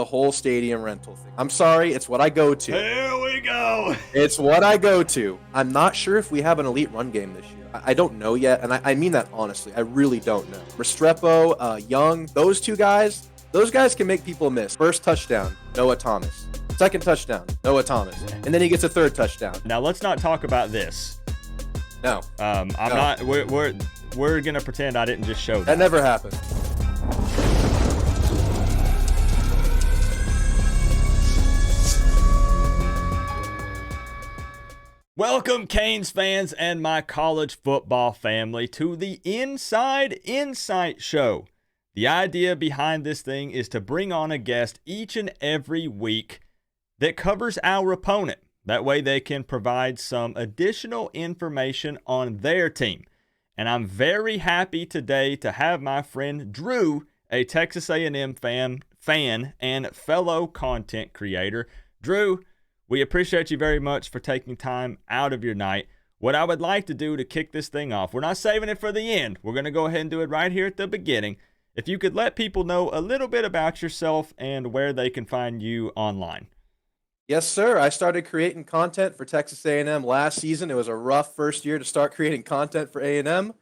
the whole stadium rental thing. I'm sorry, it's what I go to. Here we go. It's what I go to. I'm not sure if we have an elite run game this year. I don't know yet, and I mean that honestly. I really don't know. Restrepo, Young, those guys can make people miss. First touchdown, Noah Thomas. Second touchdown, Noah Thomas. And then he gets a third touchdown. Now let's not talk about this. No. I'm not. We're gonna pretend I didn't just show that. That never happened. Welcome, Canes fans and my college football family, to the Inside Insight Show. The idea behind this thing is to bring on a guest each and every week that covers our opponent. That way they can provide some additional information on their team. And I'm very happy today to have my friend Drew, a Texas A&M fan and fellow content creator. Drew, we appreciate you very much for taking time out of your night. What I would like to do to kick this thing off, we're not saving it for the end. We're going to go ahead and do it right here at the beginning. If you could let people know a little bit about yourself and where they can find you online. Yes, sir. I started creating content for Texas A&M last season. It was a rough first year to start creating content for A&M.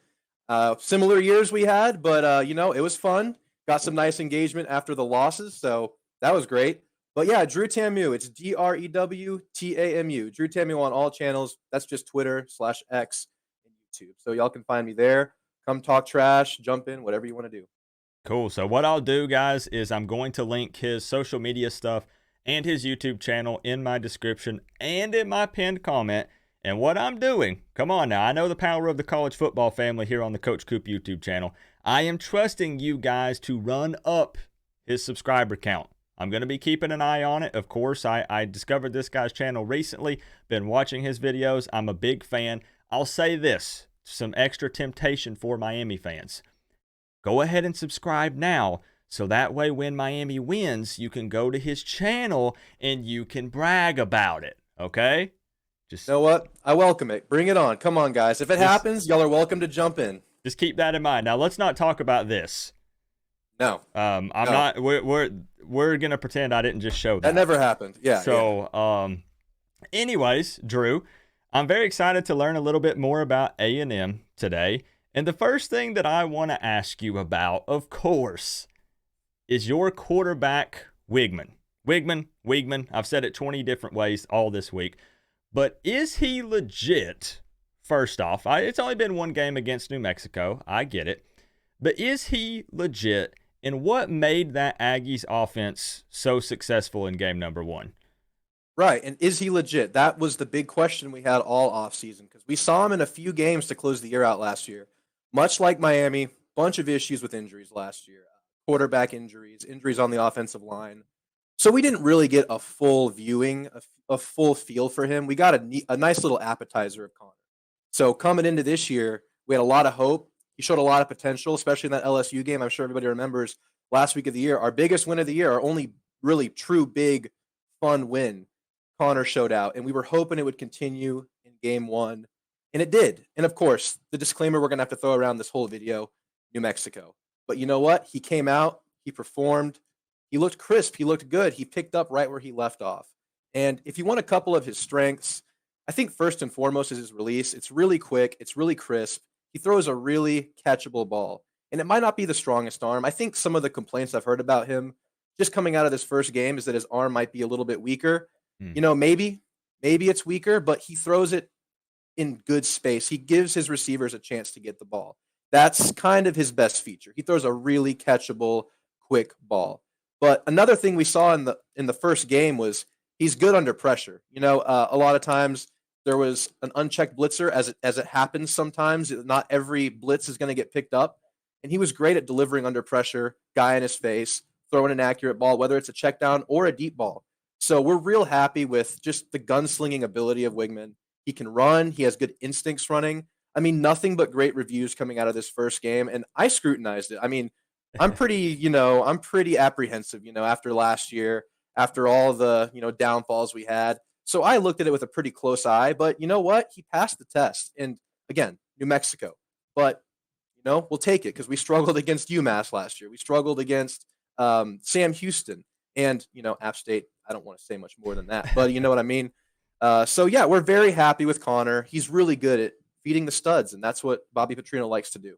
Similar years we had, but, it was fun. Got some nice engagement after the losses, so that was great. But yeah, Drew Tamu. It's DREWTAMU. Drew Tamu on all channels. That's just Twitter/X and YouTube. So y'all can find me there. Come talk trash, jump in, whatever you want to do. Cool. So what I'll do, guys, is I'm going to link his social media stuff and his YouTube channel in my description and in my pinned comment. And what I'm doing, come on now, I know the power of the college football family here on the Coach Coop YouTube channel. I am trusting you guys to run up his subscriber count. I'm going to be keeping an eye on it. Of course, I discovered this guy's channel recently, been watching his videos. I'm a big fan. I'll say this, some extra temptation for Miami fans. Go ahead and subscribe now, so that way when Miami wins, you can go to his channel and you can brag about it, okay? You know what? I welcome it. Bring it on. Come on, guys. If it happens, y'all are welcome to jump in. Just keep that in mind. Now, let's not talk about this. No. I'm not. We're gonna pretend I didn't just show that. That never happened. Yeah. So, anyways, Drew, I'm very excited to learn a little bit more about A&M today. And the first thing that I want to ask you about, of course, is your quarterback, Weigman. Weigman. I've said it 20 different ways all this week. But is he legit? First off, it's only been one game against New Mexico. I get it. But is he legit? And what made that Aggies offense so successful in game number one? Right, and is he legit? That was the big question we had all offseason because we saw him in a few games to close the year out last year. Much like Miami, bunch of issues with injuries last year. Quarterback injuries on the offensive line. So we didn't really get a full viewing, a full feel for him. We got a nice little appetizer of Connor. So coming into this year, we had a lot of hope. He showed a lot of potential, especially in that LSU game. I'm sure everybody remembers last week of the year. Our biggest win of the year, our only really true big fun win, Connor showed out. And we were hoping it would continue in game one. And it did. And of course, the disclaimer we're going to have to throw around this whole video, New Mexico. But you know what? He came out. He performed. He looked crisp. He looked good. He picked up right where he left off. And if you want a couple of his strengths, I think first and foremost is his release. It's really quick. It's really crisp. He throws a really catchable ball. And it might not be the strongest arm. I think some of the complaints I've heard about him just coming out of this first game is that his arm might be a little bit weaker. Maybe it's weaker, but he throws it in good space. He gives his receivers a chance to get the ball. That's kind of his best feature. He throws a really catchable, quick ball. But another thing we saw in the first game was he's good under pressure. A lot of times there was an unchecked blitzer, as it happens sometimes. Not every blitz is going to get picked up. And he was great at delivering under pressure, guy in his face, throwing an accurate ball, whether it's a check down or a deep ball. So we're real happy with just the gunslinging ability of Weigman. He can run. He has good instincts running. I mean, nothing but great reviews coming out of this first game. And I scrutinized it. I mean, I'm pretty apprehensive, after last year, after all the, downfalls we had. So I looked at it with a pretty close eye, but you know what? He passed the test. And again, New Mexico. But, we'll take it because we struggled against UMass last year. We struggled against Sam Houston. And, App State, I don't want to say much more than that, but you know what I mean? So, yeah, we're very happy with Connor. He's really good at feeding the studs, and that's what Bobby Petrino likes to do.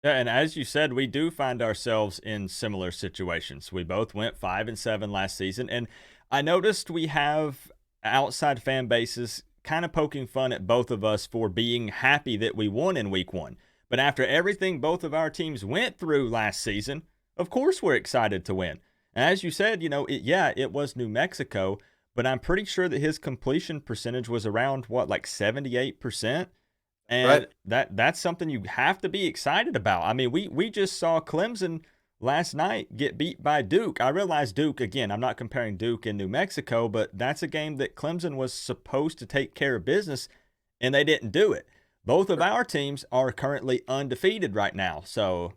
Yeah, and as you said, we do find ourselves in similar situations. We both went 5-7 last season, and I noticed we have outside fan bases kind of poking fun at both of us for being happy that we won in week 1. But after everything both of our teams went through last season, of course we're excited to win. And as you said, it was New Mexico, but I'm pretty sure that his completion percentage was around what, like 78%. Right. And that's something you have to be excited about. I mean, we just saw Clemson last night get beat by Duke. I realize Duke, again, I'm not comparing Duke and New Mexico, but that's a game that Clemson was supposed to take care of business, and they didn't do it. Both of our teams are currently undefeated right now. So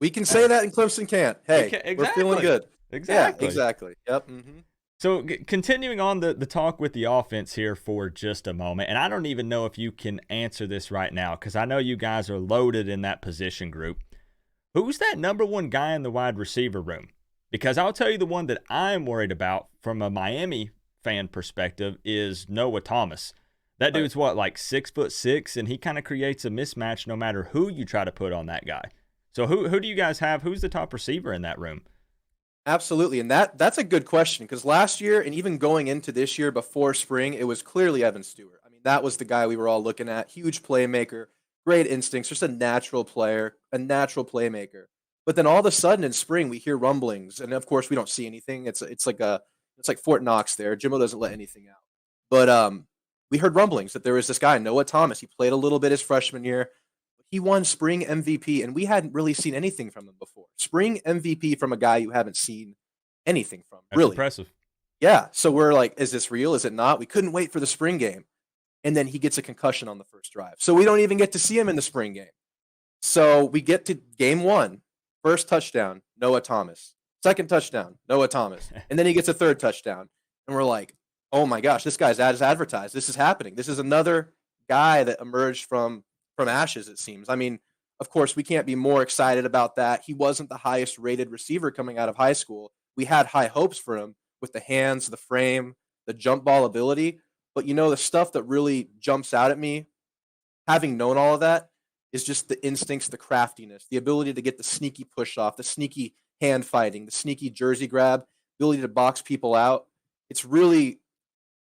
We can say hey, that and Clemson can't. Hey, we're feeling exactly. good. Yeah, Exactly. exactly. Yep. So continuing on the talk with the offense here for just a moment, and I don't even know if you can answer this right now because I know you guys are loaded in that position group. Who's that number one guy in the wide receiver room? Because I'll tell you the one that I'm worried about from a Miami fan perspective is Noah Thomas. That Right. dude's what, like 6'6", and he kind of creates a mismatch no matter who you try to put on that guy. So who do you guys have? Who's the top receiver in that room? Absolutely. And that's a good question because last year and even going into this year before spring, it was clearly Evan Stewart. I mean, that was the guy we were all looking at. Huge playmaker, great instincts, just a natural player, a natural playmaker. But then all of a sudden in spring, we hear rumblings, and of course we don't see anything. It's like Fort Knox there. Jimbo doesn't let anything out. But we heard rumblings that there was this guy Noah Thomas. He played a little bit his freshman year. He won spring MVP, and we hadn't really seen anything from him before. Spring MVP from a guy you haven't seen anything from, That's really. impressive. Yeah. So we're like, is this real? Is it not? We couldn't wait for the spring game. And then he gets a concussion on the first drive. So we don't even get to see him in the spring game. So we get to game one, first touchdown, Noah Thomas. Second touchdown, Noah Thomas. And then he gets a third touchdown. And we're like, oh my gosh, this guy's as advertised. This is happening. This is another guy that emerged from ashes, it seems. I mean, of course, we can't be more excited about that. He wasn't the highest rated receiver coming out of high school. We had high hopes for him with the hands, the frame, the jump ball ability. But the stuff that really jumps out at me, having known all of that, is just the instincts, the craftiness, the ability to get the sneaky push off, the sneaky hand fighting, the sneaky jersey grab, ability to box people out. It's really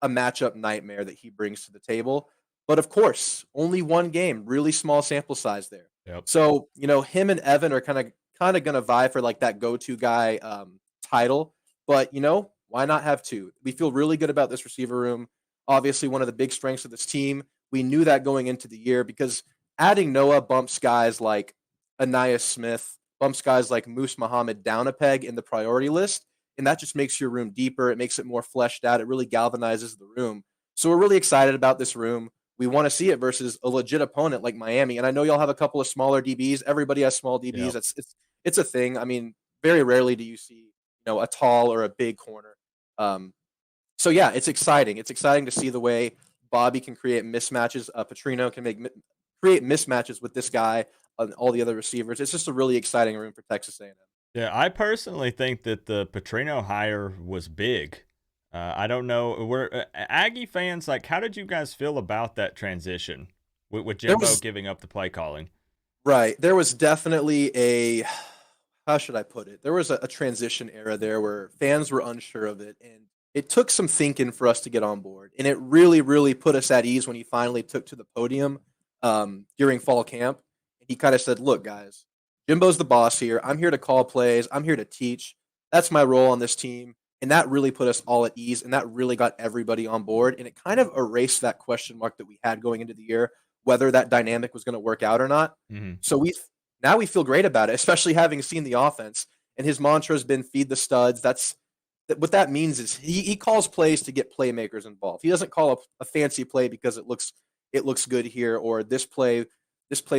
a matchup nightmare that he brings to the table. But of course, only one game, really small sample size there. Yep. So, him and Evan are kind of gonna vie for like that go-to guy title. But why not have two? We feel really good about this receiver room. Obviously, one of the big strengths of this team. We knew that going into the year because adding Noah bumps guys like Anais Smith, bumps guys like Moose Muhammad down a peg in the priority list, and that just makes your room deeper. It makes it more fleshed out. It really galvanizes the room. So we're really excited about this room. We want to see it versus a legit opponent like Miami. And I know y'all have a couple of smaller DBs. Everybody has small DBs. Yep. It's a thing. I mean, very rarely do you see a tall or a big corner. Um, so yeah, it's exciting. It's exciting to see the way Bobby can create mismatches. Petrino can create mismatches with this guy and all the other receivers. It's just a really exciting room for Texas A&M. Yeah, I personally think that the Petrino hire was big. I don't know. We're Aggie fans. Like, how did you guys feel about that transition with There Jimbo was giving up the play calling? Right. There was definitely how should I put it? There was a transition era there where fans were unsure of it, and it took some thinking for us to get on board. And it really, really put us at ease when he finally took to the podium during fall camp. And he kind of said, "Look, guys, Jimbo's the boss here. I'm here to call plays. I'm here to teach. That's my role on this team." And that really put us all at ease, and that really got everybody on board. And it kind of erased that question mark that we had going into the year, whether that dynamic was going to work out or not. Hmm. So now we feel great about it, especially having seen the offense. And his mantra has been feed the studs. What that means is he calls plays to get playmakers involved. He doesn't call a fancy play because it looks good here, or this play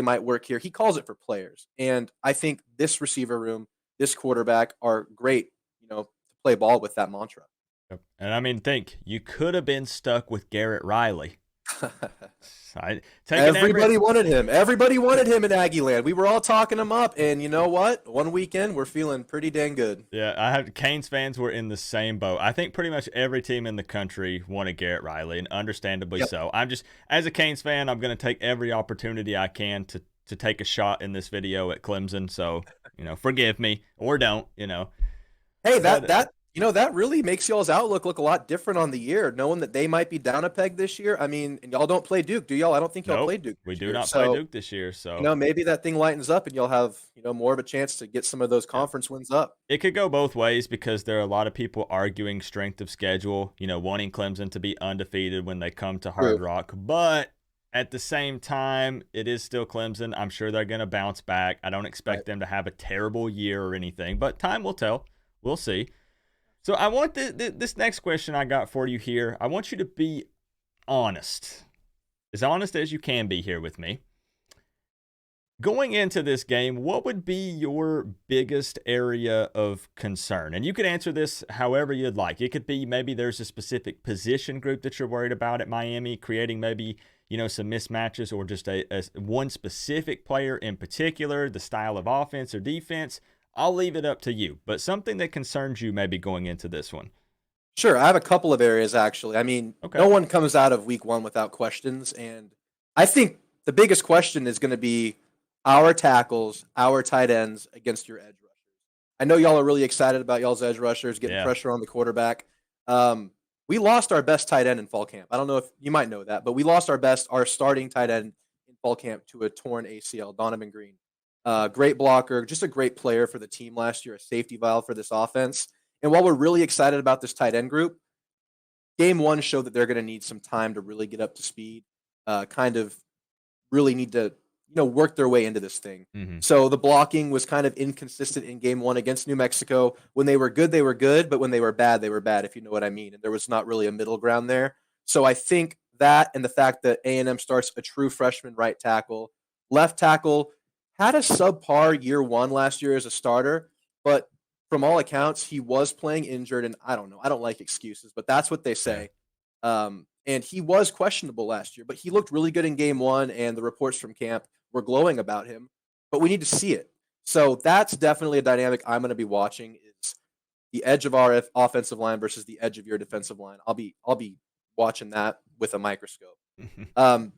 might work here. He calls it for players. And I think this receiver room, this quarterback are great, to play ball with that mantra. Yep. And I mean, think you could have been stuck with Garrett Riley. I taking every Everybody wanted him. Everybody wanted him in Aggie land. We were all talking him up, and you know what? One weekend, we're feeling pretty dang good. Yeah, I have Canes fans were in the same boat. I think pretty much every team in the country wanted Garrett Riley, and understandably Yep. so. I'm just as a Canes fan, I'm going to take every opportunity I can to take a shot in this video at Clemson. So forgive me or don't. Hey, that But that you know that really makes y'all's outlook look a lot different on the year, knowing that they might be down a peg this year. I mean, and y'all don't play Duke, do y'all? I don't think y'all play nope, Duke we this do year. not play So, Duke this year. So maybe that thing lightens up and you'll have, more of a chance to get some of those yeah. conference wins up. It could go both ways because there are a lot of people arguing strength of schedule, wanting Clemson to be undefeated when they come to Hard True. Rock. But at the same time, it is still Clemson. I'm sure they're going to bounce back. I don't Right. expect them to have a terrible year or anything, but time will tell. We'll see. So I want this next question I got for you here. I want you to be honest as you can be here with me. Going into this game, what would be your biggest area of concern? And you could answer this however you'd like. It could be maybe there's a specific position group that you're worried about at Miami, creating maybe, some mismatches, or just a one specific player in particular, the style of offense or defense. I'll leave it up to you. But something that concerns you maybe going into this one. Sure, I have a couple of areas actually. I mean, Okay. no one comes out of week 1 without questions, and I think the biggest question is gonna be our tackles, our tight ends against your edge rushers. I know y'all are really excited about y'all's edge rushers getting Yeah. pressure on the quarterback. We lost our best tight end in fall camp. I don't know if you might know that, but we lost our starting tight end in fall camp to a torn ACL, Donovan Green. Great blocker, just a great player for the team last year, a safety valve for this offense. And while we're really excited about this tight end group, game 1 showed that they're going to need some time to really get up to speed, kind of really need to, work their way into this thing. Mm-hmm. So the blocking was kind of inconsistent in game 1 against New Mexico. When they were good, they were good, but when they were bad, if you know what I mean. And there was not really a middle ground there. So I think that, and the fact that A&M starts a true freshman right tackle, left tackle had a subpar year 1 last year as a starter, but from all accounts, he was playing injured, and I don't know. I don't like excuses, but that's what they Yeah. say. And he was questionable last year, but he looked really good in game 1, and the reports from camp were glowing about him. But we need to see it. So that's definitely a dynamic I'm going to be watching is the edge of our offensive line versus the edge of your defensive line. I'll be watching that with a microscope. Um,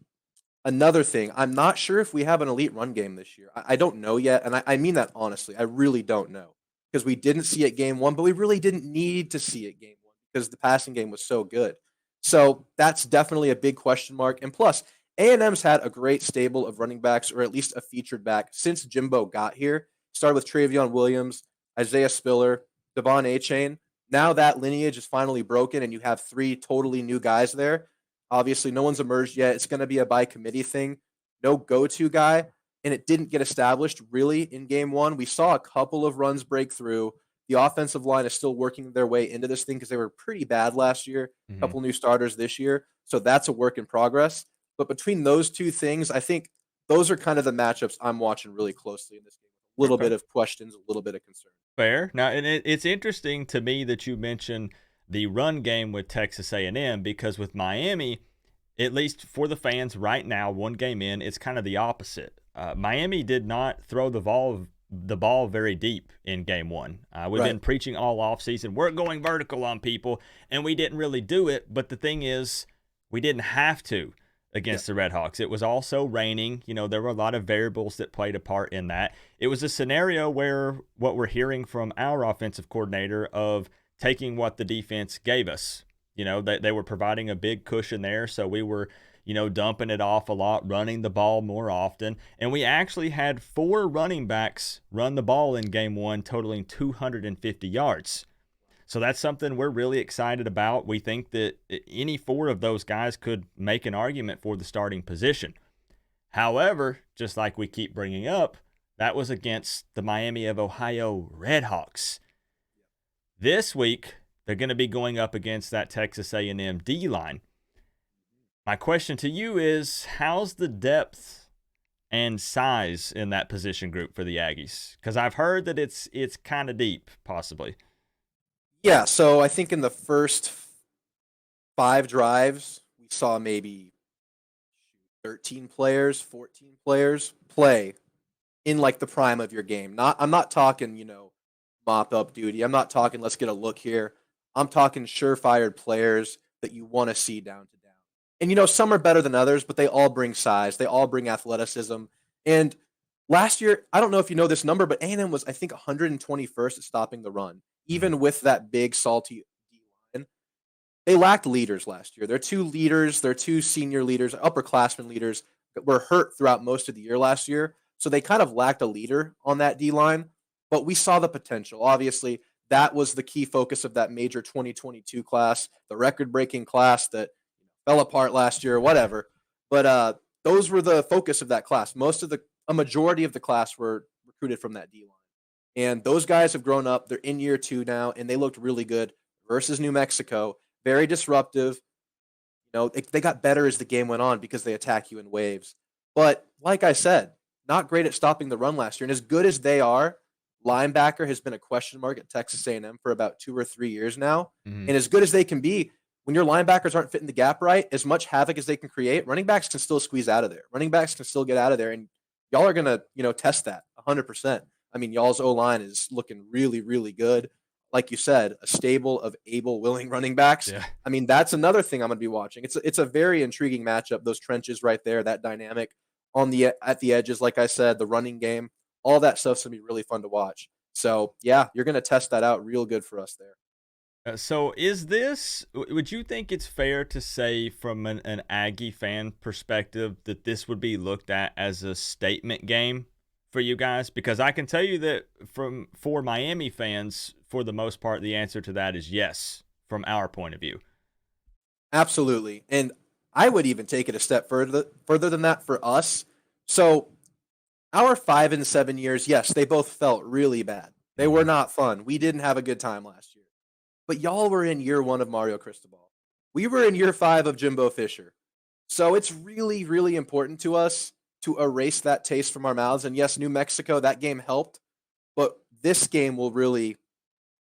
Another thing, I'm not sure if we have an elite run game this year. I don't know yet, and I mean that honestly. I really don't know because we didn't see it game 1, but we really didn't need to see it game 1 because the passing game was so good. So that's definitely a big question mark. And plus, A&M's had a great stable of running backs, or at least a featured back, since Jimbo got here. Started with Travion Williams, Isaiah Spiller, Devon Achane. Now that lineage is finally broken, and you have 3 totally new guys there. Obviously, no one's emerged yet. It's going to be a by committee thing. No go-to guy, and it didn't get established really in game 1. We saw a couple of runs break through. The offensive line is still working their way into this thing because they were pretty bad last year. A Mm-hmm. couple new starters this year, so that's a work in progress. But between those two things, I think those are kind of the matchups I'm watching really closely in this game. A little Okay. bit of questions, a little bit of concern. Fair. Now, and it's interesting to me that you mentioned the run game with Texas A&M because with Miami, at least for the fans right now, one game in, it's kind of the opposite. Miami did not throw the ball very deep in game 1. We've Right. been preaching all offseason, we're going vertical on people, and we didn't really do it. But the thing is, we didn't have to Yeah. against the Redhawks. It was also raining. There were a lot of variables that played a part in that. It was a scenario where what we're hearing from our offensive coordinator of taking what the defense gave us. They were providing a big cushion there, so we were, dumping it off a lot, running the ball more often. And we actually had 4 running backs run the ball in game 1, totaling 250 yards. So that's something we're really excited about. We think that any 4 of those guys could make an argument for the starting position. However, just like we keep bringing up, that was against the Miami of Ohio Redhawks. This week, they're going to be going up against that Texas A&M D-line. My question to you is, how's the depth and size in that position group for the Aggies? Because I've heard that it's kind of deep, possibly. Yeah. So I think in the first 5 drives, we saw maybe 13 players, 14 players play in like the prime of your game. I'm not talking, mop up duty. I'm not talking let's get a look here. I'm talking surefire players that you want to see down to down. And some are better than others, but they all bring size. They all bring athleticism. And last year, I don't know if you know this number, but A&M was I think 121st at stopping the run, even with that big salty D line. They lacked leaders last year. Their two leaders, their two senior leaders, upperclassmen leaders were hurt throughout most of the year last year. So they kind of lacked a leader on that D line, but we saw the potential. Obviously, that was the key focus of that major 2022 class, the record breaking class that fell apart last year, whatever. But those were the focus of that class. A majority of the class were recruited from that D line. And those guys have grown up. They're in year 2 now, and they looked really good versus New Mexico. Very disruptive. They got better as the game went on because they attack you in waves. But like I said, not great at stopping the run last year. And as good as they are, linebacker has been a question mark at Texas A&M for about 2 or 3 years now. Mm-hmm. And as good as they can be, when your linebackers aren't fitting the gap right, as much havoc as they can create, running backs can still squeeze out of there. Running backs can still get out of there. And y'all are going to, test that 100%. I mean, y'all's O-line is looking really, really good. Like you said, a stable of able, willing running backs. Yeah. I mean, that's another thing I'm going to be watching. It's a very intriguing matchup. Those trenches right there, that dynamic at the edges, like I said, the running game, all that stuff's going to be really fun to watch. So, yeah, you're going to test that out real good for us there. So would you think it's fair to say from an Aggie fan perspective that this would be looked at as a statement game for you guys? Because I can tell you that for Miami fans, for the most part, the answer to that is yes, from our point of view. Absolutely. And I would even take it a step further than that for us. So our 5 and 7 years, yes, they both felt really bad. They were not fun. We didn't have a good time last year. But y'all were in year 1 of Mario Cristobal. We were in year 5 of Jimbo Fisher. So it's really, really important to us to erase that taste from our mouths. And yes, New Mexico, that game helped. But this game will really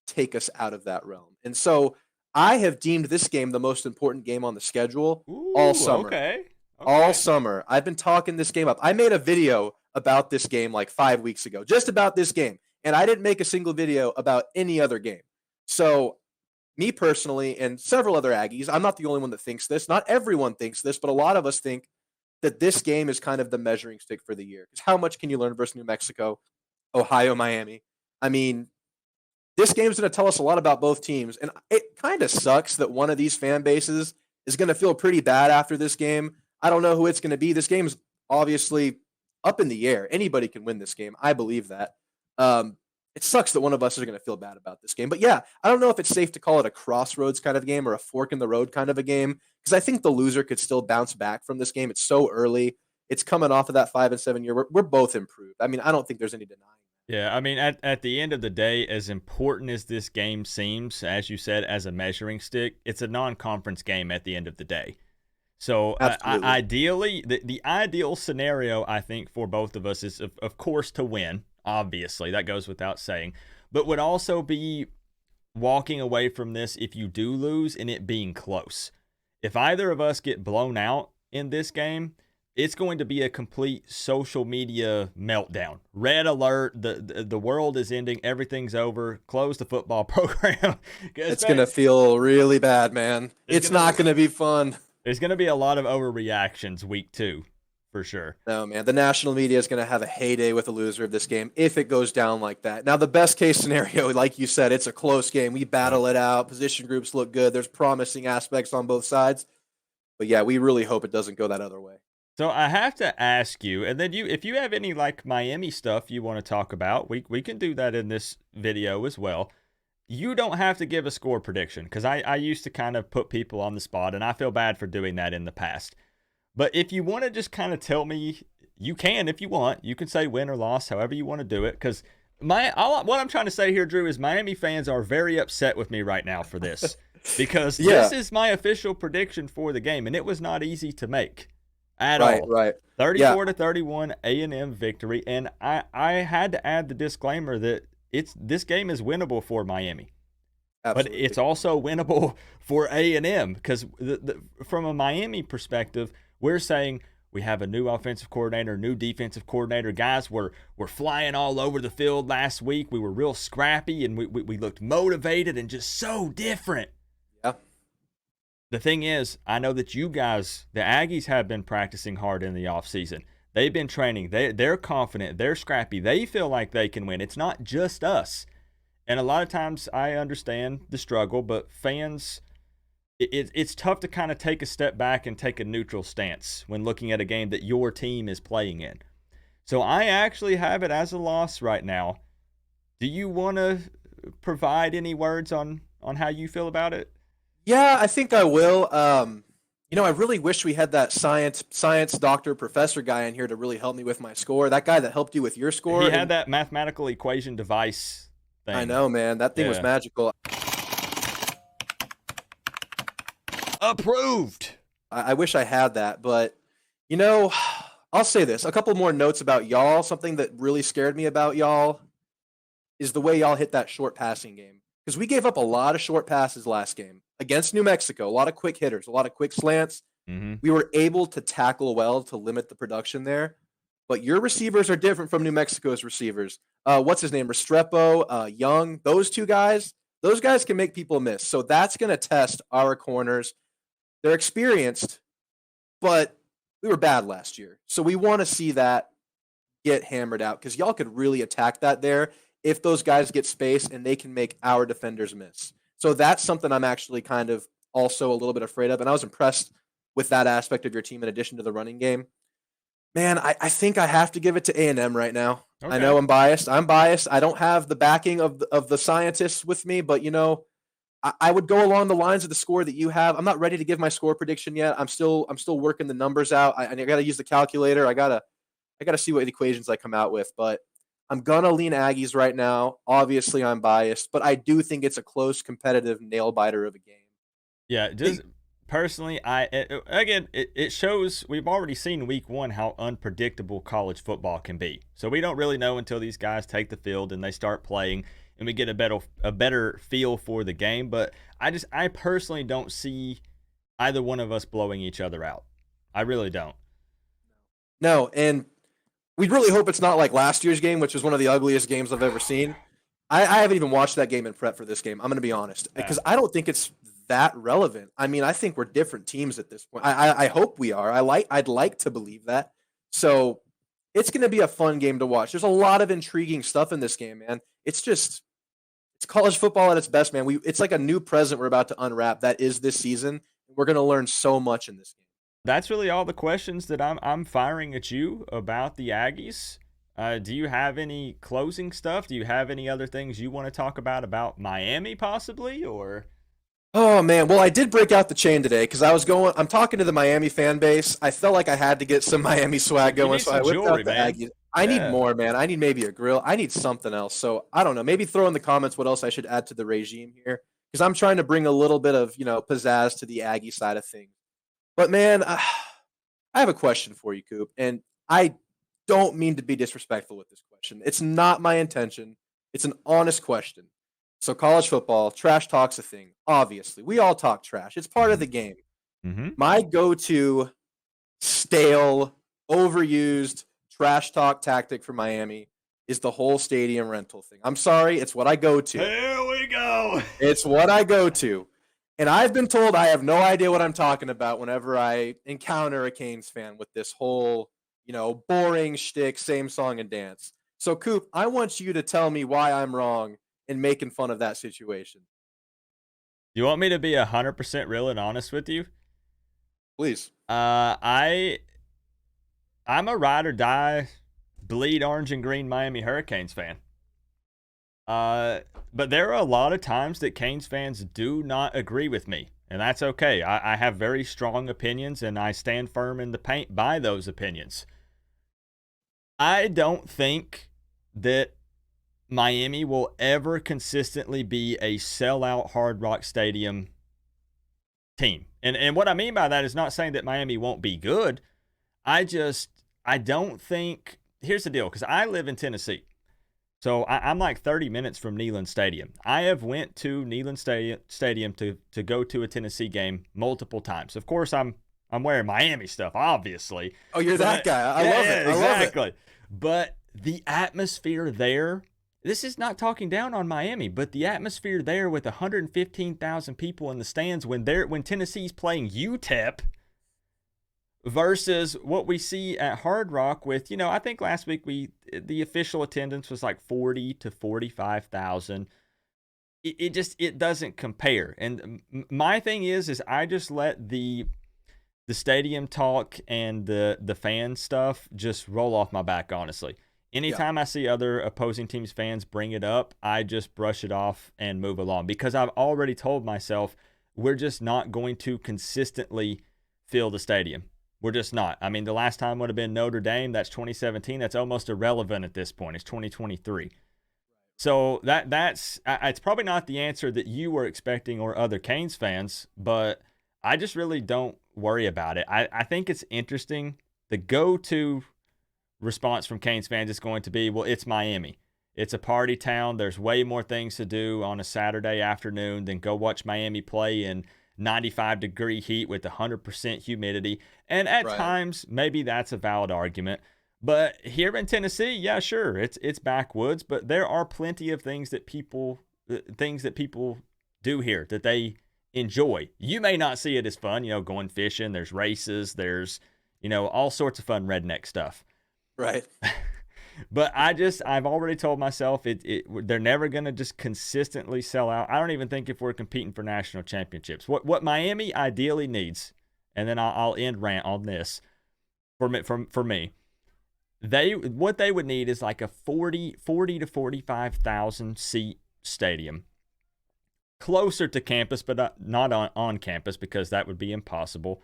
take us out of that realm. And so I have deemed this game the most important game on the schedule all summer. Okay. All summer. I've been talking this game up. I made a video about this game like 5 weeks ago, just about this game. And I didn't make a single video about any other game. So me personally and several other Aggies, I'm not the only one that thinks this. Not everyone thinks this, but a lot of us think that this game is kind of the measuring stick for the year. Because how much can you learn versus New Mexico, Ohio, Miami? I mean, this game's going to tell us a lot about both teams. And it kind of sucks that one of these fan bases is going to feel pretty bad after this game. I don't know who it's going to be. This game's obviously up in the air. Anybody can win this game. I believe that. It sucks that one of us is going to feel bad about this game. But yeah, I don't know if it's safe to call it a crossroads kind of game or a fork in the road kind of a game, because I think the loser could still bounce back from this game. It's so early. It's coming off of that 5 and 7 year. We're both improved. I mean, I don't think there's any denying. Yeah, I mean, at the end of the day, as important as this game seems, as you said, as a measuring stick, it's a non-conference game at the end of the day. So ideally, the ideal scenario, I think, for both of us is, of course, to win. Obviously, that goes without saying. But would also be walking away from this if you do lose and it being close. If either of us get blown out in this game, it's going to be a complete social media meltdown. Red alert, the world is ending, everything's over, close the football program. It's going to feel really bad, man. It's not going to be fun. There's going to be a lot of overreactions week 2, for sure. No, man. The national media is going to have a heyday with the loser of this game if it goes down like that. Now, the best case scenario, like you said, it's a close game. We battle it out. Position groups look good. There's promising aspects on both sides. But yeah, we really hope it doesn't go that other way. So I have to ask you, and then if you have any like Miami stuff you want to talk about, we can do that in this video as well. You don't have to give a score prediction, because I used to kind of put people on the spot, and I feel bad for doing that in the past. But if you want to just kind of tell me, you can if you want. You can say win or loss, however you want to do it. Because what I'm trying to say here, Drew, is Miami fans are very upset with me right now for this. Because this is my official prediction for the game, and it was not easy to make at all. Right. 34-31 A&M victory. And I had to add the disclaimer that this game is winnable for Miami. Absolutely. But it's also winnable for A&M, because from a Miami perspective, we're saying We have a new offensive coordinator, new defensive coordinator. Guys were flying all over the field last week. We were real scrappy, and we looked motivated and just so different. Yeah. The thing is, I know that you guys, the Aggies, have been practicing hard in the offseason. They've been training. They're confident. They're scrappy. They feel like they can win. It's not just us. And a lot of times I understand the struggle, but fans, it's tough to kind of take a step back and take a neutral stance when looking at a game that your team is playing in. So I actually have it as a loss right now. Do you want to provide any words on how you feel about it? Yeah, I think I will. I really wish we had that science doctor professor guy in here to really help me with my score. That guy that helped you with your score. He had that mathematical equation device thing. I know, man. That thing was magical. Approved. I wish I had that, but I'll say this. A couple more notes about y'all. Something that really scared me about y'all is the way y'all hit that short passing game. Because we gave up a lot of short passes last game against New Mexico, a lot of quick hitters, a lot of quick slants. Mm-hmm. We were able to tackle well to limit the production there. But your receivers are different from New Mexico's receivers. What's his name? Restrepo, Young, those guys can make people miss. So that's going to test our corners. They're experienced, but we were bad last year. So we want to see that get hammered out because y'all could really attack that there if those guys get space and they can make our defenders miss. So that's something I'm actually kind of also a little bit afraid of. And I was impressed with that aspect of your team in addition to the running game. Man, I think I have to give it to A&M right now. Okay. I know I'm biased. I don't have the backing of the scientists with me, but I would go along the lines of the score that you have. I'm not ready to give my score prediction yet. I'm still working the numbers out. I got to use the calculator. I gotta see what equations I come out with, but I'm gonna lean Aggies right now. Obviously, I'm biased, but I do think it's a close, competitive nail biter of a game. Yeah, just personally, it shows we've already seen week 1 how unpredictable college football can be. So we don't really know until these guys take the field and they start playing, and we get a better feel for the game. But I personally don't see either one of us blowing each other out. I really don't. No, and we really hope it's not like last year's game, which was one of the ugliest games I've ever seen. I haven't even watched that game in prep for this game. I'm going to be honest, because I don't think it's that relevant. I mean, I think we're different teams at this point. I hope we are. I'd like to believe that. So it's going to be a fun game to watch. There's a lot of intriguing stuff in this game, man. It's college football at its best, man. It's like a new present we're about to unwrap. That is this season. We're going to learn so much in this game. That's really all the questions that I'm firing at you about the Aggies. Do you have any closing stuff? Do you have any other things you want to talk about Miami possibly, or? Oh man, well I did break out the chain today because I'm talking to the Miami fan base. I felt like I had to get some Miami swag going, so I whipped out the Aggies. I need more, man. I need maybe a grill. I need something else. So I don't know. Maybe throw in the comments what else I should add to the regime here because I'm trying to bring a little bit of pizzazz to the Aggie side of things. But man, I have a question for you, Coop, and I don't mean to be disrespectful with this question. It's not my intention. It's an honest question. So college football, trash talk's a thing. Obviously, we all talk trash. It's part of the game. Mm-hmm. My go-to stale, overused trash talk tactic for Miami is the whole stadium rental thing. I'm sorry, it's what I go to. Here we go. It's what I go to. And I've been told I have no idea what I'm talking about whenever I encounter a Canes fan with this whole, boring shtick, same song and dance. So, Coop, I want you to tell me why I'm wrong in making fun of that situation. You want me to be 100% real and honest with you? Please. I'm a ride or die, bleed orange and green Miami Hurricanes fan. But there are a lot of times that Canes fans do not agree with me, and that's okay. I have very strong opinions, and I stand firm in the paint by those opinions. I don't think that Miami will ever consistently be a sellout Hard Rock Stadium team. And what I mean by that is not saying that Miami won't be good. I don't think – here's the deal, because I live in Tennessee. So I'm like 30 minutes from Neyland Stadium. I have went to Neyland Stadium to go to a Tennessee game multiple times. Of course, I'm I'm wearing Miami stuff, obviously. Oh, you're that guy. I love it. I love it. Exactly. But the atmosphere there, this is not talking down on Miami, but the atmosphere there with 115,000 people in the stands when Tennessee's playing UTEP versus what we see at Hard Rock with, I think last week the official attendance was like 40 to 45,000. It doesn't compare. And my thing is I just let the stadium talk and the fan stuff just roll off my back, honestly. Anytime I see other opposing teams' fans bring it up, I just brush it off and move along because I've already told myself we're just not going to consistently fill the stadium. We're just not. I mean, the last time would have been Notre Dame. That's 2017. That's almost irrelevant at this point. It's 2023. So that's it's probably not the answer that you were expecting or other Canes fans, but I just really don't worry about it. I think it's interesting. The go-to response from Canes fans is going to be, well, it's Miami. It's a party town. There's way more things to do on a Saturday afternoon than go watch Miami play in 95-degree heat with 100% humidity. And at times, maybe that's a valid argument. But here in Tennessee, yeah, sure, it's backwoods, but there are plenty of things that people do here that they enjoy. You may not see it as fun, going fishing. There's races. There's, all sorts of fun redneck stuff. Right. But I've already told myself they're never going to just consistently sell out. I don't even think if we're competing for national championships. What Miami ideally needs, and then I'll end rant on this for me. What they would need is like a 40 to 45,000 seat stadium, closer to campus, but not on campus because that would be impossible.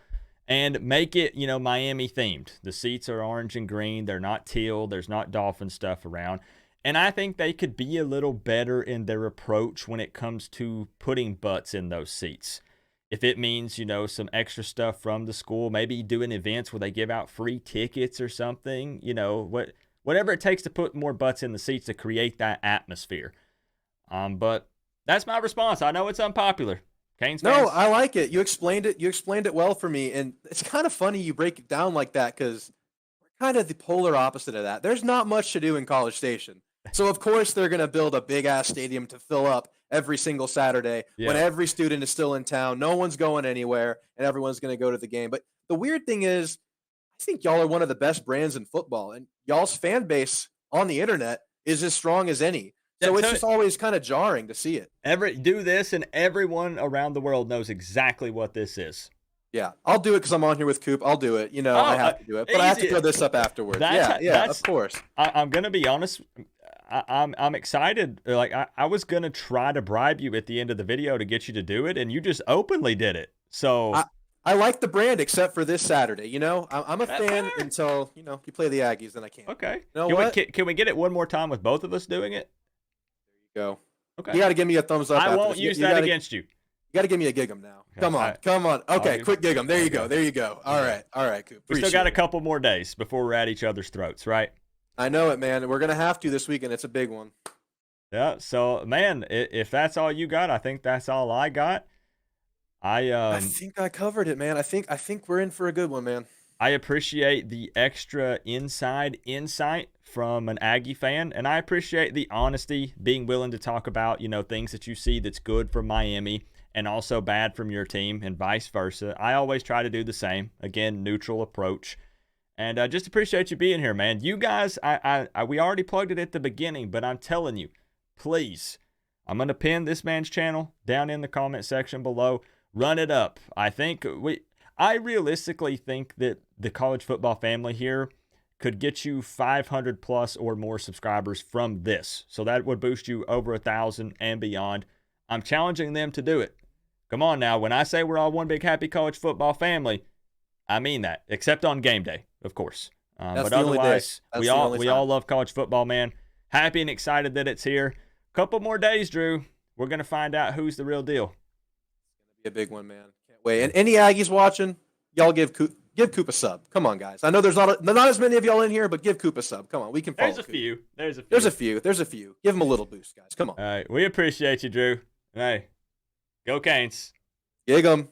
And make it, Miami themed. The seats are orange and green. They're not teal. There's not dolphin stuff around. And I think they could be a little better in their approach when it comes to putting butts in those seats. If it means, some extra stuff from the school, maybe doing events where they give out free tickets or something, whatever it takes to put more butts in the seats to create that atmosphere. But that's my response. I know it's unpopular. Canes fans? No, I like it. You explained it well for me, and it's kind of funny you break it down like that because we're kind of the polar opposite of that. There's not much to do in College Station, so of course they're going to build a big ass stadium to fill up every single Saturday when every student is still in town. No one's going anywhere, and everyone's going to go to the game. But the weird thing is, I think y'all are one of the best brands in football, and y'all's fan base on the internet is as strong as any. So it's just always kind of jarring to see it. Do this, and everyone around the world knows exactly what this is. Yeah, I'll do it because I'm on here with Coop. I'll do it. I have to do it, but I have to throw this up afterwards. Of course. I'm gonna be honest. I'm excited. Like I was gonna try to bribe you at the end of the video to get you to do it, and you just openly did it. So I like the brand, except for this Saturday. I'm a fan until you play the Aggies, then I can't. Okay. Can we get it one more time with both of us doing it? Go. Okay. You got to give me a thumbs up. I won't use that against you. You got to give me a gig 'em now. Okay. Come on. Okay, quick gig 'em. There you go. All right, Coop. We still got a couple more days before we're at each other's throats, right? I know it, man. We're gonna have to this weekend. It's a big one. Yeah. So, man, if that's all you got, I think that's all I got. I think I covered it, man. I think we're in for a good one, man. I appreciate the extra inside insight from an Aggie fan, and I appreciate the honesty, being willing to talk about, things that you see that's good from Miami and also bad from your team and vice versa. I always try to do the same. Again, neutral approach. And I just appreciate you being here, man. You guys, we already plugged it at the beginning, but I'm telling you, please, I'm going to pin this man's channel down in the comment section below. Run it up. I realistically think that the college football family here could get you 500 plus or more subscribers from this. So that would boost you over 1,000 and beyond. I'm challenging them to do it. Come on now. When I say we're all one big happy college football family, I mean that, except on game day, of course. But otherwise, we all love college football, man. Happy and excited that it's here. Couple more days, Drew. We're going to find out who's the real deal. It's going to be a big one, man. Can't wait. And any Aggies watching, y'all give Coop a sub. Come on, guys. I know there's not as many of y'all in here, but give Coop a sub. Come on, we can follow There's a few. There's a few. Give him a little boost, guys. Come on. All right. We appreciate you, Drew. Hey, go Canes. Gig 'em.